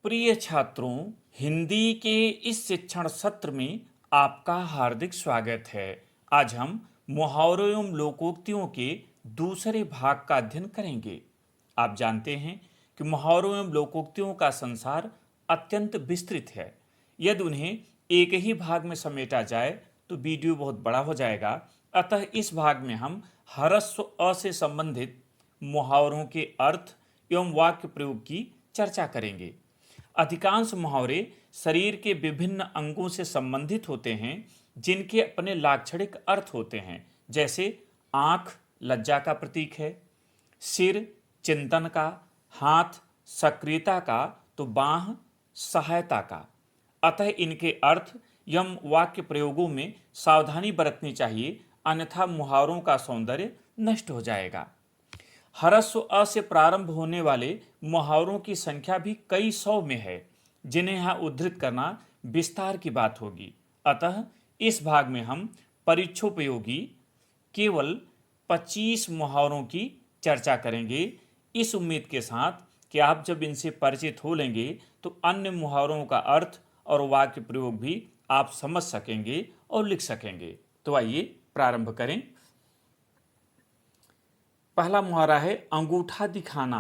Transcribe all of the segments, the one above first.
प्रिय छात्रों, हिंदी के इस शिक्षण सत्र में आपका हार्दिक स्वागत है। आज हम मुहावरों एवं लोकोक्तियों के दूसरे भाग का अध्ययन करेंगे। आप जानते हैं कि मुहावरों एवं लोकोक्तियों का संसार अत्यंत विस्तृत है। यदि उन्हें एक ही भाग में समेटा जाए तो वीडियो बहुत बड़ा हो जाएगा। अतः इस भाग में हम ह्रस्व अ से संबंधित मुहावरों के अर्थ एवं वाक्य प्रयोग की चर्चा करेंगे। अधिकांश मुहावरे शरीर के विभिन्न अंगों से संबंधित होते हैं जिनके अपने लाक्षणिक अर्थ होते हैं। जैसे आंख लज्जा का प्रतीक है, सिर चिंतन का, हाथ सक्रियता का, तो बाह सहायता का। अतः इनके अर्थ एवं वाक्य प्रयोगों में सावधानी बरतनी चाहिए, अन्यथा मुहावरों का सौंदर्य नष्ट हो जाएगा। ह्रस्व अ से प्रारंभ होने वाले मुहावरों की संख्या भी कई सौ में है, जिन्हें यहाँ उद्धृत करना विस्तार की बात होगी। अतः इस भाग में हम परीक्षोपयोगी केवल 25 मुहावरों की चर्चा करेंगे, इस उम्मीद के साथ कि आप जब इनसे परिचित हो लेंगे तो अन्य मुहावरों का अर्थ और वाक्य प्रयोग भी आप समझ सकेंगे और लिख सकेंगे। तो आइए प्रारंभ करें। पहला मुहावरा है अंगूठा दिखाना।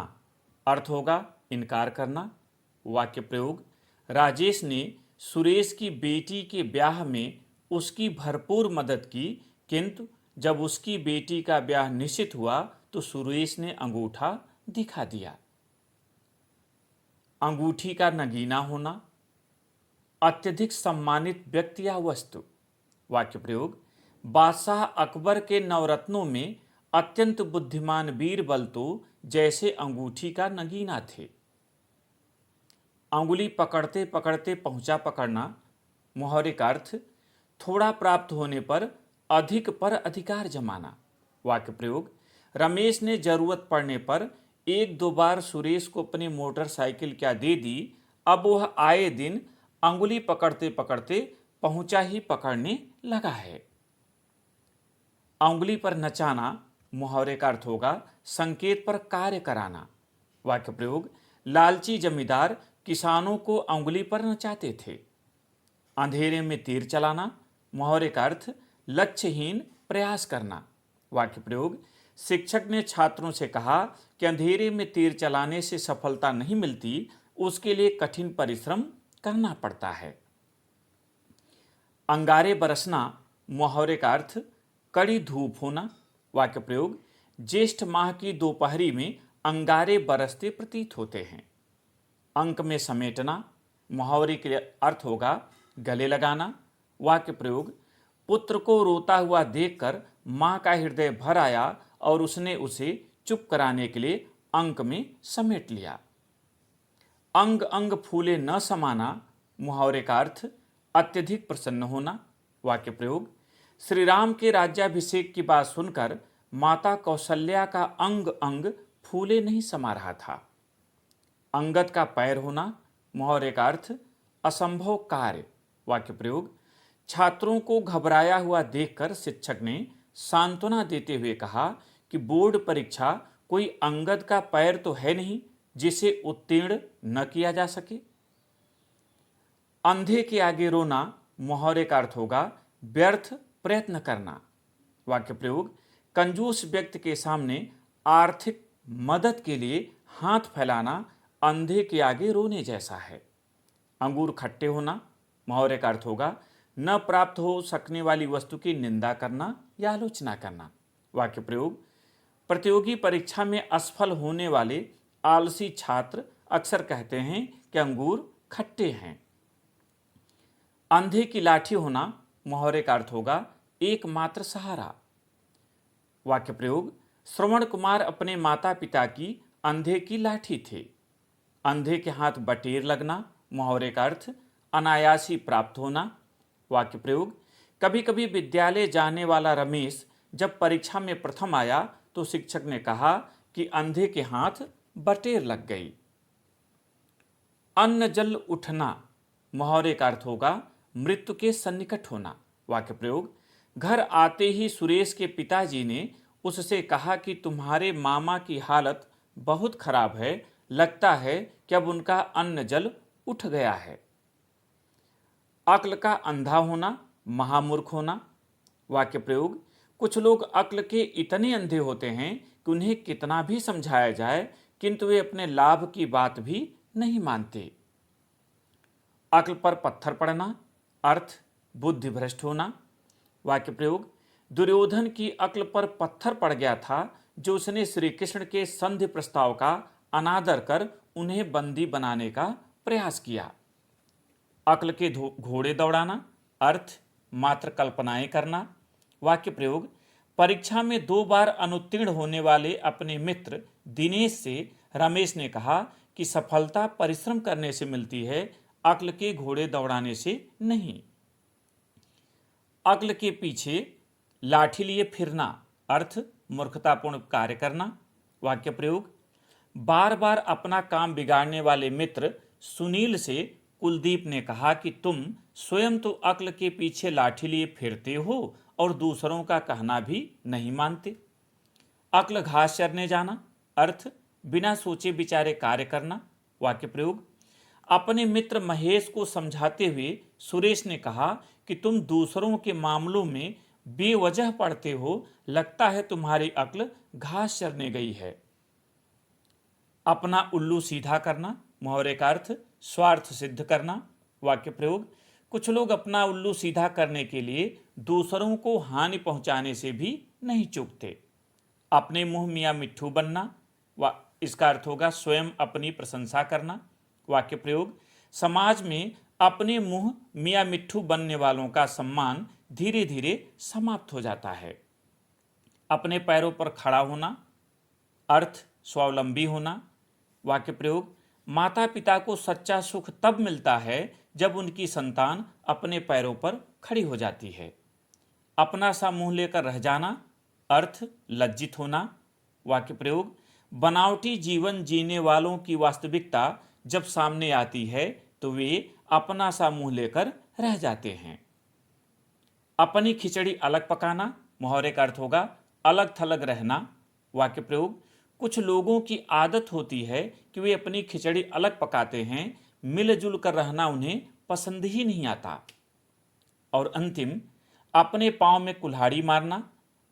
अर्थ होगा इनकार करना। वाक्य प्रयोग, राजेश ने सुरेश की बेटी के ब्याह में उसकी भरपूर मदद की, किंतु जब उसकी बेटी का ब्याह निश्चित हुआ तो सुरेश ने अंगूठा दिखा दिया। अंगूठी का नगीना होना। अत्यधिक सम्मानित व्यक्ति या वस्तु। वाक्य प्रयोग, बादशाह अकबर के नवरत्नों में अत्यंत बुद्धिमान बीरबल तो जैसे अंगूठी का नगीना थे। अंगुली पकड़ते पकड़ते पहुंचा पकड़ना। मुहावरे का अर्थ थोड़ा प्राप्त होने पर अधिक पर अधिकार जमाना। वाक्य प्रयोग, रमेश ने जरूरत पड़ने पर एक दो बार सुरेश को अपनी मोटरसाइकिल क्या दे दी, अब वह आए दिन अंगुली पकड़ते पकड़ते पहुंचा ही पकड़ने लगा है। अंगुली पर नचाना। मुहावरे का अर्थ होगा संकेत पर कार्य कराना। वाक्य प्रयोग, लालची जमींदार किसानों को अंगुली पर नचाते थे। अंधेरे में तीर चलाना। मुहावरे का अर्थ लक्ष्यहीन प्रयास करना। वाक्य प्रयोग, शिक्षक ने छात्रों से कहा कि अंधेरे में तीर चलाने से सफलता नहीं मिलती, उसके लिए कठिन परिश्रम करना पड़ता है। अंगारे बरसना। मुहावरे का अर्थ कड़ी धूप होना। वाक्य प्रयोग, ज्येष्ठ माह की दोपहरी में अंगारे बरसते प्रतीत होते हैं। अंक में समेटना। मुहावरे के अर्थ होगा गले लगाना। वाक्य प्रयोग, पुत्र को रोता हुआ देखकर मां का हृदय भर आया और उसने उसे चुप कराने के लिए अंक में समेट लिया। अंग अंग फूले न समाना। मुहावरे का अर्थ अत्यधिक प्रसन्न होना। वाक्य प्रयोग, श्री राम के राज्याभिषेक की बात सुनकर माता कौशल्या का अंग अंग फूले नहीं समा रहा था। अंगद का पैर होना। मुहावरे का अर्थ असंभव कार्य। वाक्य प्रयोग, छात्रों को घबराया हुआ देखकर शिक्षक ने सांत्वना देते हुए कहा कि बोर्ड परीक्षा कोई अंगद का पैर तो है नहीं जिसे उत्तीर्ण न किया जा सके। अंधे के आगे रोना। मुहावरे का अर्थ होगा व्यर्थ प्रयत्न करना। वाक्य प्रयोग, कंजूस व्यक्ति के सामने आर्थिक मदद के लिए हाथ फैलाना अंधे के आगे रोने जैसा है। अंगूर खट्टे होना। मुहावरे का अर्थ होगा न प्राप्त हो सकने वाली वस्तु की निंदा करना या आलोचना करना। वाक्य प्रयोग, प्रतियोगी परीक्षा में असफल होने वाले आलसी छात्र अक्सर कहते हैं कि अंगूर खट्टे हैं। अंधे की लाठी होना। मुहावरे का अर्थ होगा एकमात्र सहारा। वाक्य प्रयोग, श्रवण कुमार अपने माता पिता की अंधे की लाठी थे। अंधे के हाथ बटेर लगना। मुहावरे का अर्थ अनायासी प्राप्त होना। वाक्य प्रयोग, कभी कभी विद्यालय जाने वाला रमेश जब परीक्षा में प्रथम आया तो शिक्षक ने कहा कि अंधे के हाथ बटेर लग गई। अन्न जल उठना। मुहावरे का अर्थ होगा मृत्यु के सन्निकट होना। वाक्य प्रयोग, घर आते ही सुरेश के पिताजी ने उससे कहा कि तुम्हारे मामा की हालत बहुत खराब है, लगता है कि अब उनका अन्न जल उठ गया है। अक्ल का अंधा होना, महामूर्ख होना। वाक्य प्रयोग, कुछ लोग अक्ल के इतने अंधे होते हैं कि उन्हें कितना भी समझाया जाए किंतु वे अपने लाभ की बात भी नहीं मानते। अक्ल पर पत्थर पड़ना, अर्थ बुद्धि भ्रष्ट होना। वाक्य प्रयोग, दुर्योधन की अक्ल पर पत्थर पड़ गया था जो उसने श्री कृष्ण के संधि प्रस्ताव का अनादर कर उन्हें बंदी बनाने का प्रयास किया। अक्ल के घोड़े दौड़ाना, अर्थ मात्र कल्पनाएं करना। वाक्य प्रयोग, परीक्षा में 2 बार अनुत्तीर्ण होने वाले अपने मित्र दिनेश से रमेश ने कहा कि सफलता परिश्रम करने से मिलती है, अक्ल के घोड़े दौड़ाने से नहीं। अक्ल के पीछे लाठी लिए फिरना, अर्थ मूर्खतापूर्ण कार्य करना। वाक्य प्रयोग, बार बार अपना काम बिगाड़ने वाले मित्र सुनील से कुलदीप ने कहा कि तुम स्वयं तो अक्ल के पीछे लाठी लिए फिरते हो और दूसरों का कहना भी नहीं मानते। अक्ल घास चरने जाना, अर्थ बिना सोचे विचारे कार्य करना। वाक्य प्रयोग, अपने मित्र महेश को समझाते हुए सुरेश ने कहा कि तुम दूसरों के मामलों में बेवजह पड़ते हो, लगता है तुम्हारी अक्ल घास चरने गई है। अपना उल्लू सीधा करना, मुहावरे का अर्थ स्वार्थ सिद्ध करना। वाक्य प्रयोग, कुछ लोग अपना उल्लू सीधा करने के लिए दूसरों को हानि पहुंचाने से भी नहीं चूकते। अपने मुंह मियाँ मिट्ठू बनना, इसका अर्थ होगा स्वयं अपनी प्रशंसा करना। वाक्य प्रयोग, समाज में अपने मुंह मियाँ मिट्ठू बनने वालों का सम्मान धीरे धीरे समाप्त हो जाता है। अपने पैरों पर खड़ा होना, अर्थ स्वावलंबी होना। वाक्य प्रयोग, माता पिता को सच्चा सुख तब मिलता है जब उनकी संतान अपने पैरों पर खड़ी हो जाती है। अपना सा मुंह लेकर रह जाना, अर्थ लज्जित होना। वाक्य प्रयोग, बनावटी जीवन जीने वालों की वास्तविकता जब सामने आती है तो वे अपना सा मुंह लेकर रह जाते हैं। अपनी खिचड़ी अलग पकाना, मुहावरे का अर्थ होगा अलग थलग रहना। वाक्य प्रयोग, कुछ लोगों की आदत होती है कि वे अपनी खिचड़ी अलग पकाते हैं, मिलजुल कर रहना उन्हें पसंद ही नहीं आता। और अंतिम, अपने पांव में कुल्हाड़ी मारना,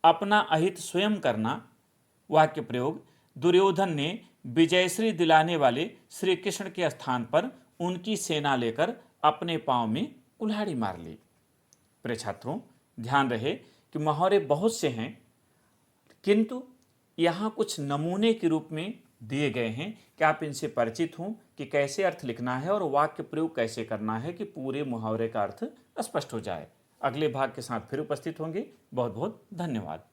अपना अहित स्वयं करना। वाक्य प्रयोग, दुर्योधन ने विजयश्री दिलाने वाले श्री कृष्ण के स्थान पर उनकी सेना लेकर अपने पांव में कुल्हाड़ी मार ली। प्रिय छात्रों, ध्यान रहे कि मुहावरे बहुत से हैं किंतु यहाँ कुछ नमूने के रूप में दिए गए हैं कि आप इनसे परिचित हों कि कैसे अर्थ लिखना है और वाक्य प्रयोग कैसे करना है कि पूरे मुहावरे का अर्थ स्पष्ट हो जाए। अगले भाग के साथ फिर उपस्थित होंगे। बहुत बहुत धन्यवाद।